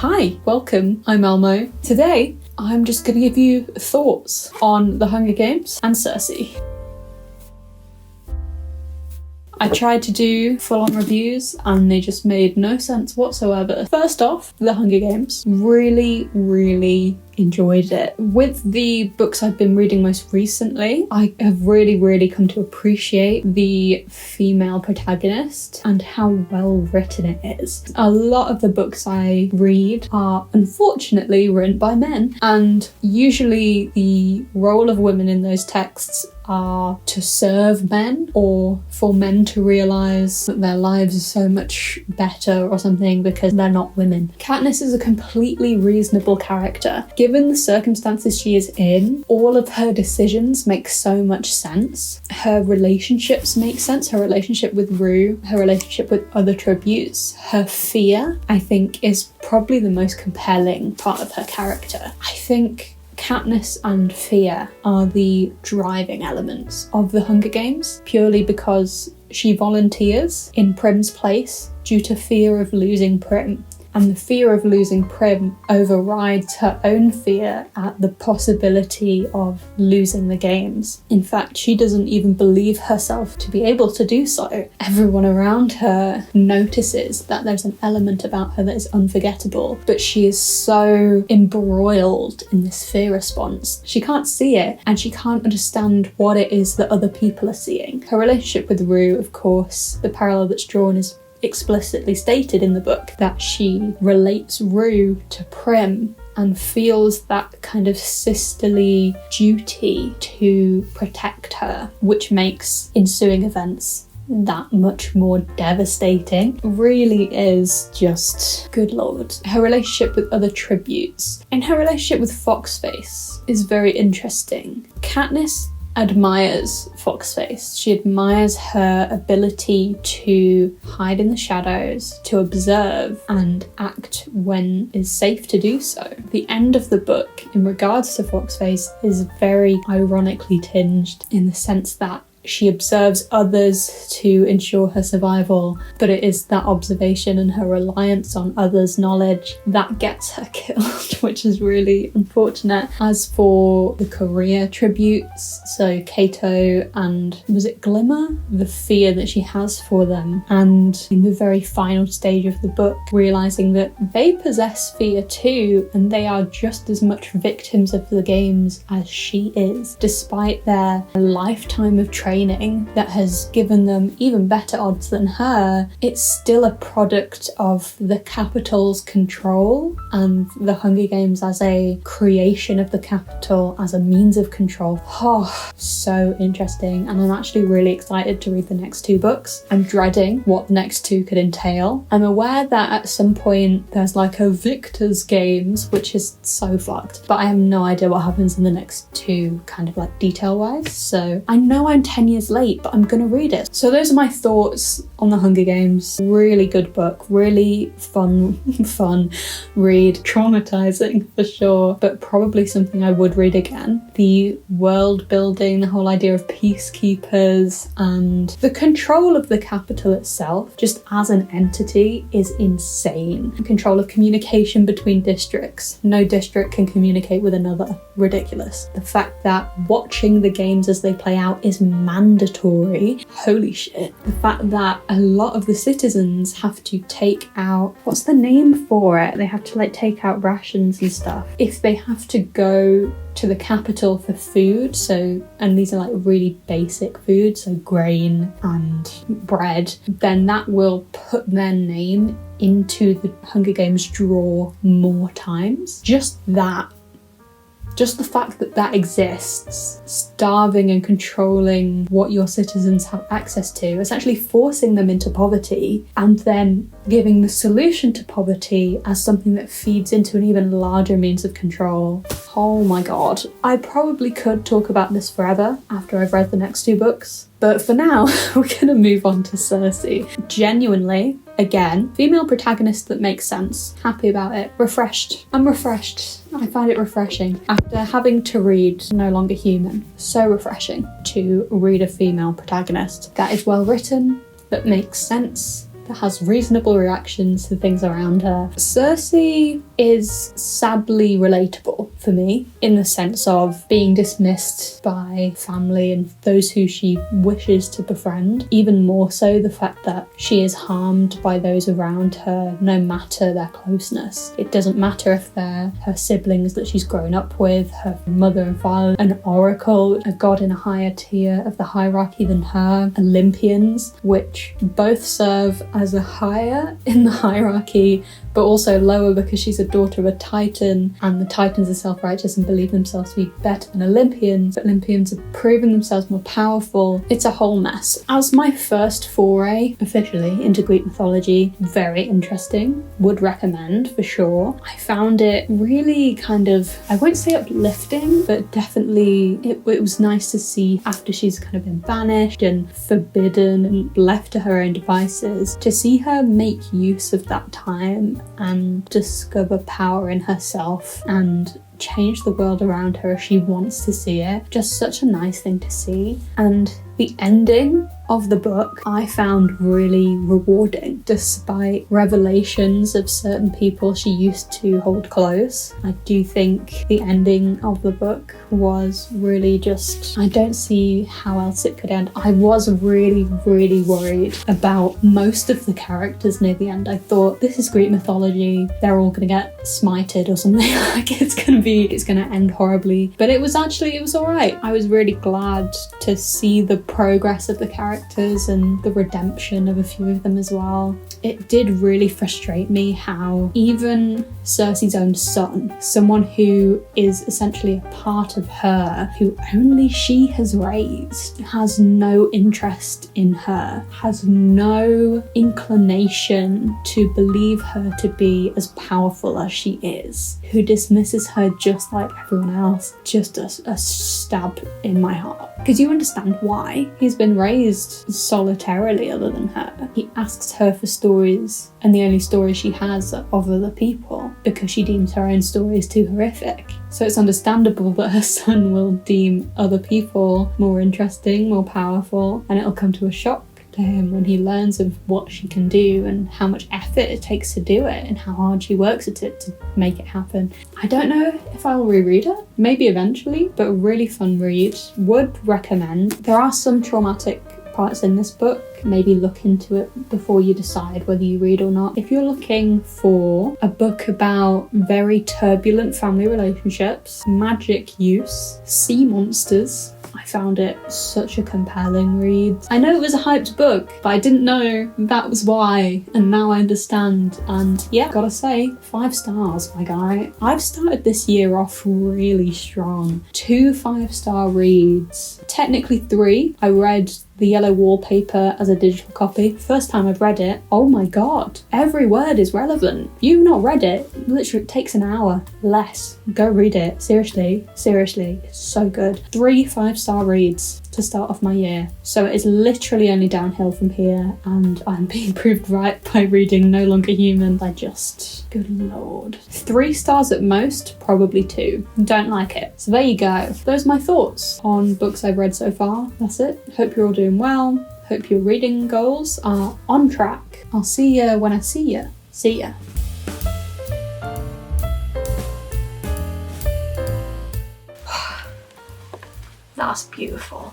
Hi, welcome. I'm Elmo. Today, I'm just going to give you thoughts on The Hunger Games and Circe. I tried to do full-on reviews and they just made no sense whatsoever. First off, The Hunger Games. Really enjoyed it. With the books I've been reading most recently, I have really come to appreciate the female protagonist and how well written it is. A lot of the books I read are unfortunately written by men, and usually the role of women in those texts are to serve men or for men to realise that their lives are so much better or something because they're not women. Katniss is a completely reasonable character. Given the circumstances she is in, all of her decisions make so much sense. Her relationships make sense. Her relationship with Rue, her relationship with other tributes, her fear, I think, is probably the most compelling part of her character. I think Katniss and fear are the driving elements of the Hunger Games, purely because she volunteers in Prim's place due to fear of losing Prim. And the fear of losing Prim overrides her own fear at the possibility of losing the games. In fact, she doesn't even believe herself to be able to do so. Everyone around her notices that there's an element about her that is unforgettable, but she is so embroiled in this fear response. She can't see it, and she can't understand what it is that other people are seeing. Her relationship with Rue, of course, the parallel that's drawn is explicitly stated in the book, that she relates Rue to Prim and feels that kind of sisterly duty to protect her, which makes ensuing events that much more devastating. Really is just, good lord. Her relationship with other tributes and her relationship with Foxface is very interesting. Katniss admires Foxface. She admires her ability to hide in the shadows, to observe and act when it's safe to do so. The end of the book in regards to Foxface is very ironically tinged in the sense that she observes others to ensure her survival, but it is that observation and her reliance on others' knowledge that gets her killed, which is really unfortunate. As for the career tributes, so Cato and, was it Glimmer? The fear that she has for them, and in the very final stage of the book, realising that they possess fear too, and they are just as much victims of the games as she is, despite their lifetime of training that has given them even better odds than her. It's still a product of the Capitol's control and the Hunger Games as a creation of the Capitol as a means of control. Oh, so interesting, and I'm actually really excited to read the next two books. I'm dreading what the next two could entail. I'm aware that at some point there's like a Victor's Games, which is so fucked, but I have no idea what happens in the next two, kind of like detail-wise, so I know I'm 10 years late, but I'm gonna read it. So those are my thoughts on The Hunger Games. Really good book, really fun read, traumatizing for sure, but probably something I would read again. The world building, the whole idea of peacekeepers and the control of the Capitol itself, just as an entity, is insane. Control of communication between districts. No district can communicate with another. Ridiculous. The fact that watching the games as they play out is mandatory. Holy shit. The fact that a lot of the citizens have to take out, what's the name for it? They have to like take out rations and stuff. If they have to go to the Capitol for food, so, and these are like really basic food, so grain and bread, then that will put their name into the Hunger Games drawer more times. Just the fact that that exists, starving and controlling what your citizens have access to, essentially forcing them into poverty, and then giving the solution to poverty as something that feeds into an even larger means of control. Oh my god. I probably could talk about this forever after I've read the next two books, but for now, we're gonna move on to Circe. Genuinely, again, female protagonist that makes sense. Happy about it. Refreshed. I'm refreshed. I find it refreshing. After having to read No Longer Human, so refreshing to read a female protagonist that is well written, that makes sense, that has reasonable reactions to things around her. Circe is sadly relatable for me, in the sense of being dismissed by family and those who she wishes to befriend. Even more so the fact that she is harmed by those around her, no matter their closeness. It doesn't matter if they're her siblings that she's grown up with, her mother and father, an oracle, a god in a higher tier of the hierarchy than her, Olympians, which both serve as a higher in the hierarchy but also lower because she's a daughter of a titan, and the titans are self-righteous and believe themselves to be better than Olympians. Olympians have proven themselves more powerful. It's a whole mess. As my first foray officially into Greek mythology, very interesting, would recommend for sure. I found it really kind of, I won't say uplifting, but definitely it was nice to see after she's kind of been banished and forbidden and left to her own devices, to see her make use of that time and discover power in herself and change the world around her as she wants to see it. Just such a nice thing to see. And the ending of the book I found really rewarding, despite revelations of certain people she used to hold close. I do think the ending of the book was really just, I don't see how else it could end. I was really worried about most of the characters near the end. I thought, this is Greek mythology, they're all gonna get smited or something, like it's gonna end horribly. But it was alright. I was really glad to see the progress of the characters and the redemption of a few of them as well. It did really frustrate me how even Circe's own son, someone who is essentially a part of her, who only she has raised, has no interest in her, has no inclination to believe her to be as powerful as she is, who dismisses her just like everyone else. Just a stab in my heart. Because you understand why. He's been raised solitarily other than her. He asks her for stories, and the only stories she has are of other people because she deems her own stories too horrific. So it's understandable that her son will deem other people more interesting, more powerful, and it'll come to a shock to him when he learns of what she can do and how much effort it takes to do it and how hard she works at it to make it happen. I don't know if I'll reread it, maybe eventually, but a really fun read. Would recommend. There are some traumatic parts in this book. Maybe look into it before you decide whether you read or not. If you're looking for a book about very turbulent family relationships, magic use, sea monsters, I found it such a compelling read. I know it was a hyped book, but I didn't know that was why, and now I understand. And yeah, gotta say, 5 stars, my guy. I've started this year off really strong. 2 5-star reads. Technically 3. I read The Yellow Wallpaper as a digital copy. First time I've read it, oh my god, every word is relevant. You've not read it, literally it takes an hour less. Go read it, seriously, it's so good. 3 5-star reads to start off my year. So it is literally only downhill from here, and I'm being proved right by reading No Longer Human. Good lord. 3 stars at most, probably 2. Don't like it. So there you go. Those are my thoughts on books I've read so far. That's it. Hope you're all doing well. Hope your reading goals are on track. I'll see you when I see you. See ya. That's beautiful.